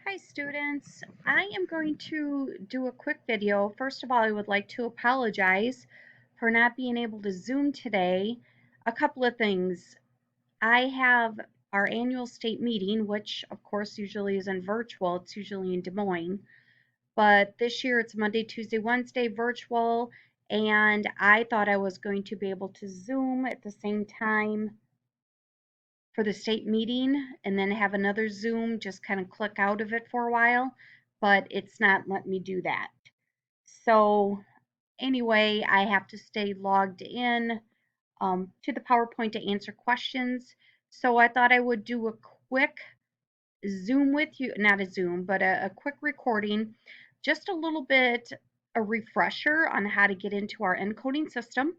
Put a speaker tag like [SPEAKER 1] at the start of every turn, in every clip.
[SPEAKER 1] Hi students, I am going to do a quick video. First of all, I would like to apologize for not being able to Zoom today. A couple of things. I have our annual state meeting, which of course usually isn't virtual, it's usually in Des Moines, but this year it's Monday, Tuesday, Wednesday virtual, and I thought I was going to be able to Zoom at the same time for the state meeting and then have another Zoom, just kind of click out of it for a while, but it's not letting me do that. So anyway, I have to stay logged in to the PowerPoint to answer questions. So I thought I would do a quick Zoom with you, not a Zoom, but a quick recording, just a little bit, a refresher on how to get into our encoding system.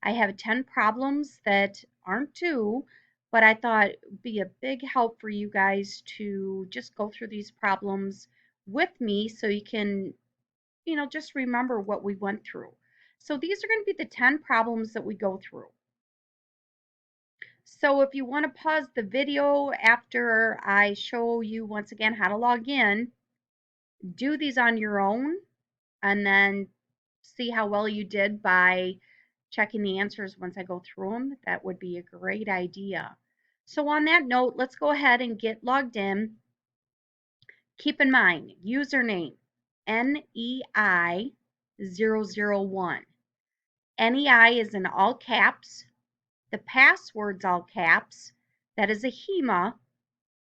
[SPEAKER 1] I have 10 problems that aren't due, but I thought it would be a big help for you guys to just go through these problems with me so you can, just remember what we went through. So these are going to be the 10 problems that we go through. So if you want to pause the video after I show you once again how to log in, do these on your own and then see how well you did by checking the answers once I go through them. That would be a great idea. So on that note, let's go ahead and get logged in. Keep in mind, username, NEI001. NEI is in all caps. The password's all caps. That is a HEMA,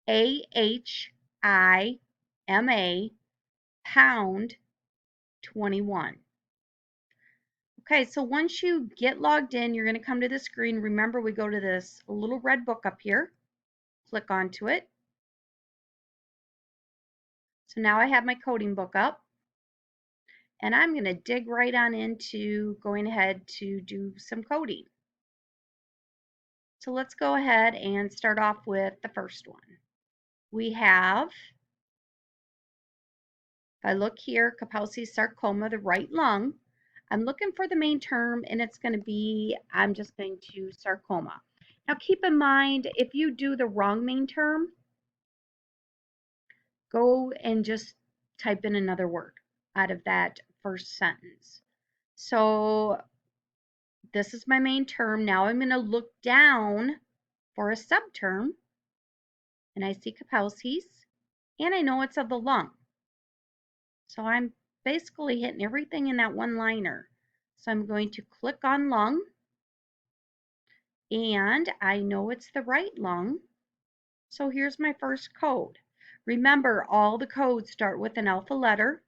[SPEAKER 1] AHIMA, pound 21. Okay, so once you get logged in, you're going to come to the screen. Remember, we go to this little red book up here. Click onto it. So now I have my coding book up. And I'm going to dig right on into going ahead to do some coding. So let's go ahead and start off with the first one. We have, if I look here, Kaposi's sarcoma, the right lung. I'm looking for the main term, and it's going to be, I'm just going to sarcoma. Now keep in mind, if you do the wrong main term, go and just type in another word out of that first sentence. So this is my main term. Now I'm going to look down for a subterm, and I see Kaposi's, and I know it's of the lung. So I'm basically hitting everything in that one-liner. So I'm going to click on lung, and I know it's the right lung. So here's my first code. Remember, all the codes start with an alpha letter,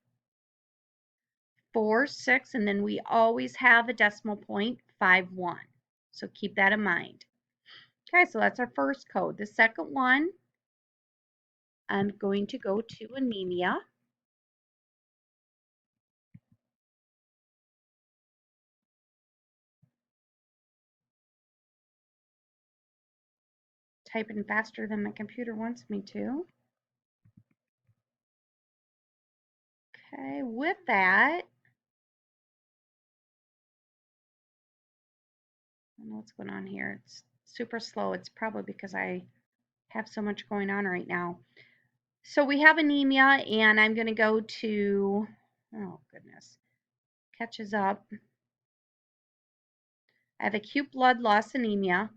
[SPEAKER 1] 4, 6, and then we always have a decimal point, 5, 1. So keep that in mind. Okay, so that's our first code. The second one, I'm going to go to anemia. Typing faster than my computer wants me to. Okay, with that, I don't know what's going on here. It's super slow. It's probably because I have so much going on right now. So we have anemia, and I'm going to go to, oh goodness, catches up. I have acute blood loss anemia.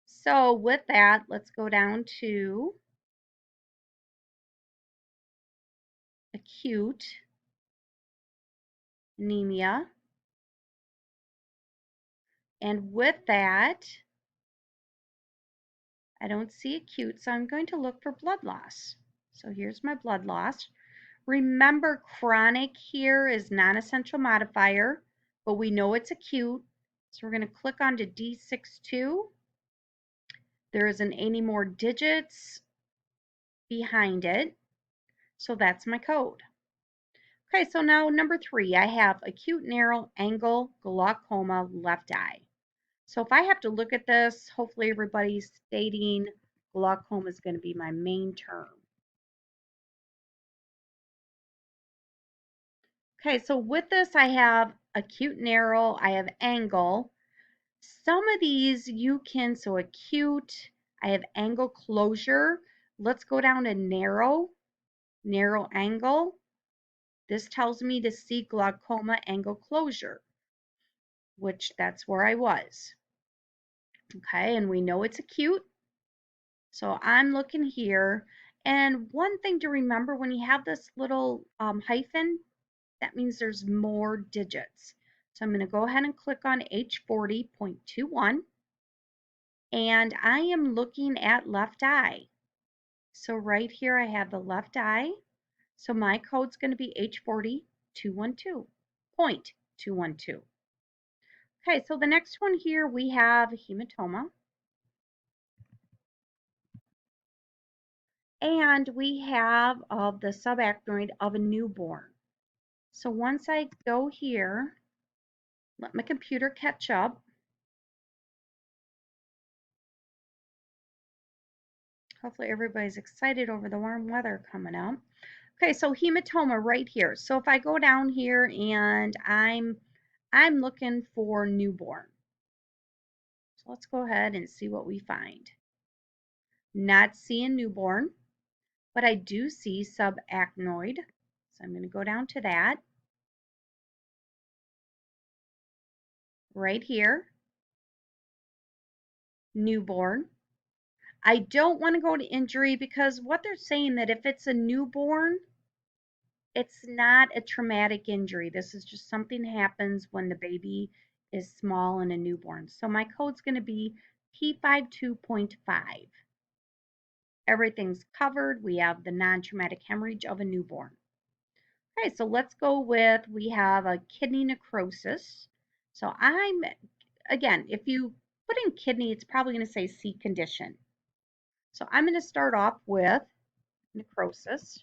[SPEAKER 1] So with that, let's go down to acute anemia. And with that, I don't see acute, so I'm going to look for blood loss. So here's my blood loss. Remember, chronic here is non-essential modifier, but we know it's acute. So we're going to click on to D62. There isn't any more digits behind it. So that's my code. Okay, so now number 3, I have acute narrow angle glaucoma left eye. So if I have to look at this, hopefully everybody's stating glaucoma is going to be my main term. Okay, so with this I have acute narrow, I have angle. Some of these you can, so acute, I have angle closure. let's go down to narrow angle. This tells me to see glaucoma angle closure, which that's where I was. Okay, and we know it's acute. So I'm looking here. And one thing to remember, when you have this little hyphen, that means there's more digits. So I'm going to go ahead and click on H40.21. And I am looking at left eye. So right here I have the left eye. So my code's going to be H40.212. Okay, so the next one here we have hematoma. And we have the subarachnoid of a newborn. So once I go here, let my computer catch up. Hopefully everybody's excited over the warm weather coming up. Okay, so hematoma right here. So if I go down here and I'm looking for newborn. So let's go ahead and see what we find. Not seeing newborn, but I do see subarachnoid. So I'm going to go down to that. Right here. Newborn. I don't want to go to injury because what they're saying that if it's a newborn, it's not a traumatic injury. This is just something happens when the baby is small and a newborn. So my code's going to be P52.5. Everything's covered. We have the non-traumatic hemorrhage of a newborn. Okay, so let's go with, we have a kidney necrosis. So again, if you put in kidney, it's probably going to say C condition. So I'm going to start off with necrosis.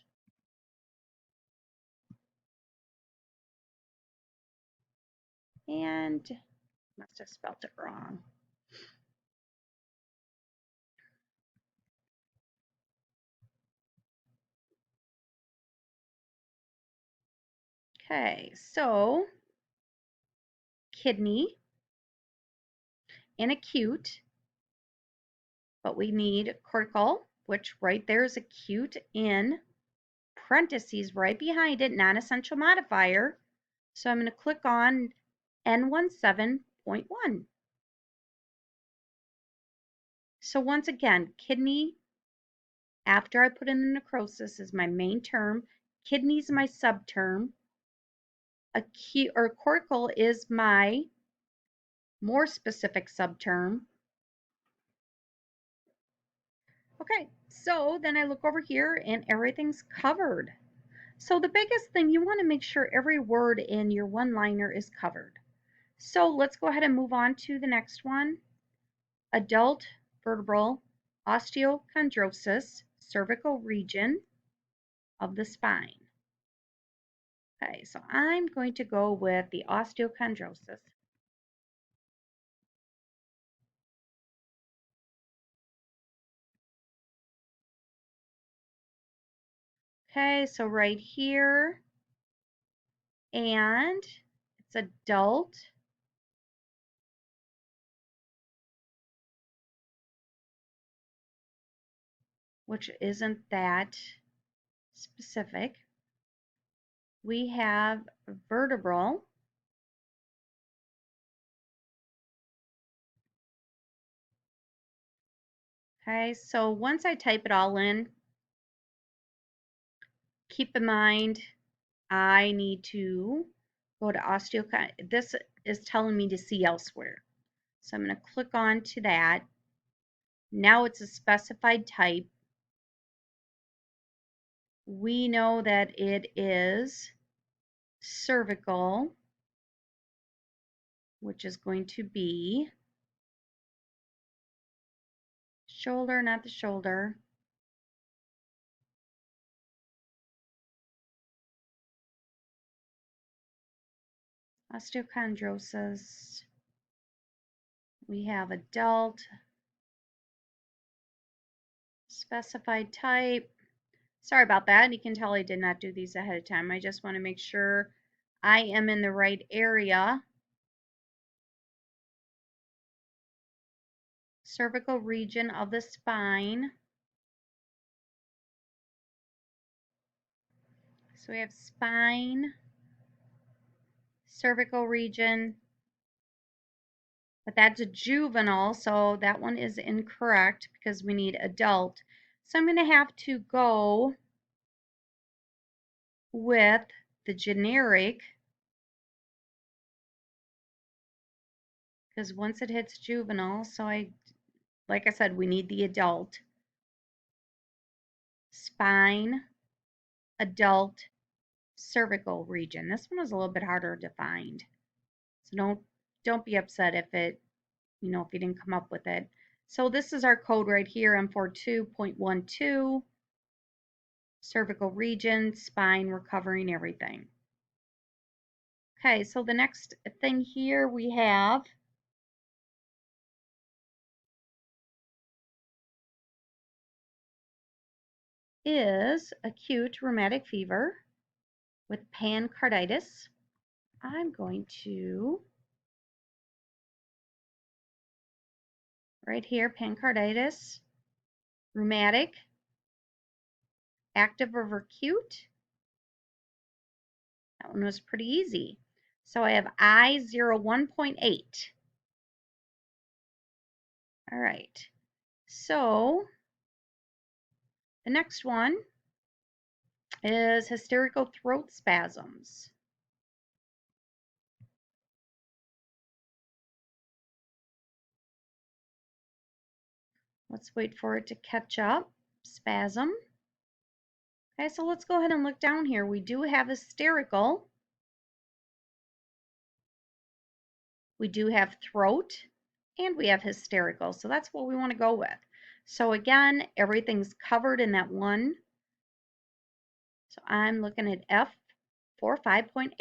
[SPEAKER 1] And must have spelled it wrong. Okay, so kidney and acute, but we need cortical, which right there is acute in parentheses right behind it, non-essential modifier. So I'm going to click on N17.1. So once again, kidney, after I put in the necrosis, is my main term. Kidney is my subterm. Acute or cortical is my more specific subterm. Okay, so then I look over here and everything's covered. So the biggest thing, you want to make sure every word in your one-liner is covered. So let's go ahead and move on to the next one. Adult vertebral osteochondrosis, cervical region of the spine. Okay, so I'm going to go with the osteochondrosis. Okay, so right here, and it's adult. Which isn't that specific. We have vertebral. Okay, so once I type it all in, keep in mind I need to go to osteochondrosis. This is telling me to see elsewhere. So I'm going to click on to that. Now it's a specified type. We know that it is cervical, which is going to be shoulder, not the shoulder. Osteochondrosis. We have adult, specified type. Sorry about that. You can tell I did not do these ahead of time. I just want to make sure I am in the right area. Cervical region of the spine. So we have spine, cervical region, but that's a juvenile, so that one is incorrect because we need adult. So I'm going to have to go with the generic, because once it hits juvenile, so like I said, we need the adult. Spine, adult, cervical region. This one is a little bit harder to find. So don't be upset if it, if you didn't come up with it. So this is our code right here, M42.12, cervical region, spine, we're covering everything. Okay, so the next thing here we have is acute rheumatic fever with pancreatitis. I'm going to, right here, pancreatitis, rheumatic, active over acute. That one was pretty easy. So I have I01.8. All right. So the next one is hysterical throat spasms. Let's wait for it to catch up. Spasm. Okay, so let's go ahead and look down here. We do have hysterical. We do have throat, and we have hysterical. So that's what we want to go with. So again, everything's covered in that one. So I'm looking at F45.8.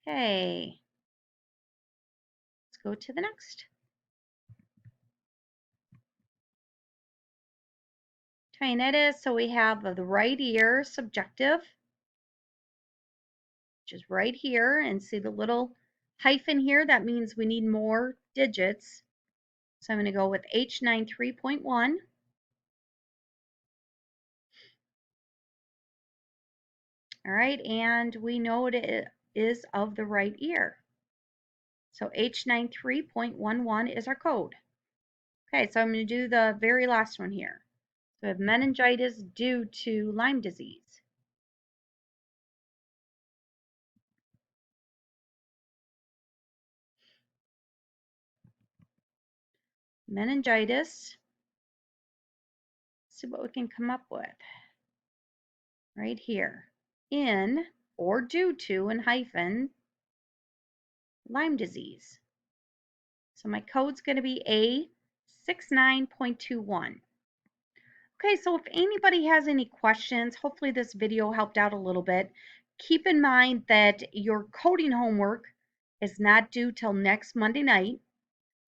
[SPEAKER 1] Okay. Let's go to the next. Pancreatitis, so we have the right ear subjective, which is right here, and see the little hyphen here? That means we need more digits. So I'm going to go with H93.1. All right, and we know it is of the right ear. So H93.11 is our code. Okay, so I'm going to do the very last one here. So we have meningitis due to Lyme disease. Meningitis. See what we can come up with. Right here. In or due to and hyphen Lyme disease. So my code's going to be A69.21. Okay, so if anybody has any questions, hopefully this video helped out a little bit. Keep in mind that your coding homework is not due till next Monday night.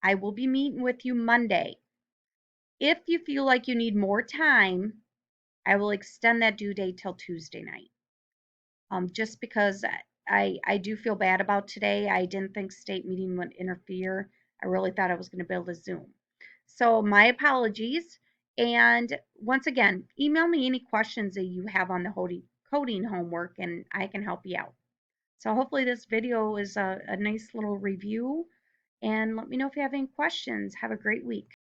[SPEAKER 1] I will be meeting with you Monday. If you feel like you need more time, I will extend that due date till Tuesday night. Just because I do feel bad about today. I didn't think state meeting would interfere. I really thought I was going to be able to Zoom. So my apologies. And once again, email me any questions that you have on the coding homework and I can help you out. So hopefully this video is a nice little review, and let me know if you have any questions. Have a great week.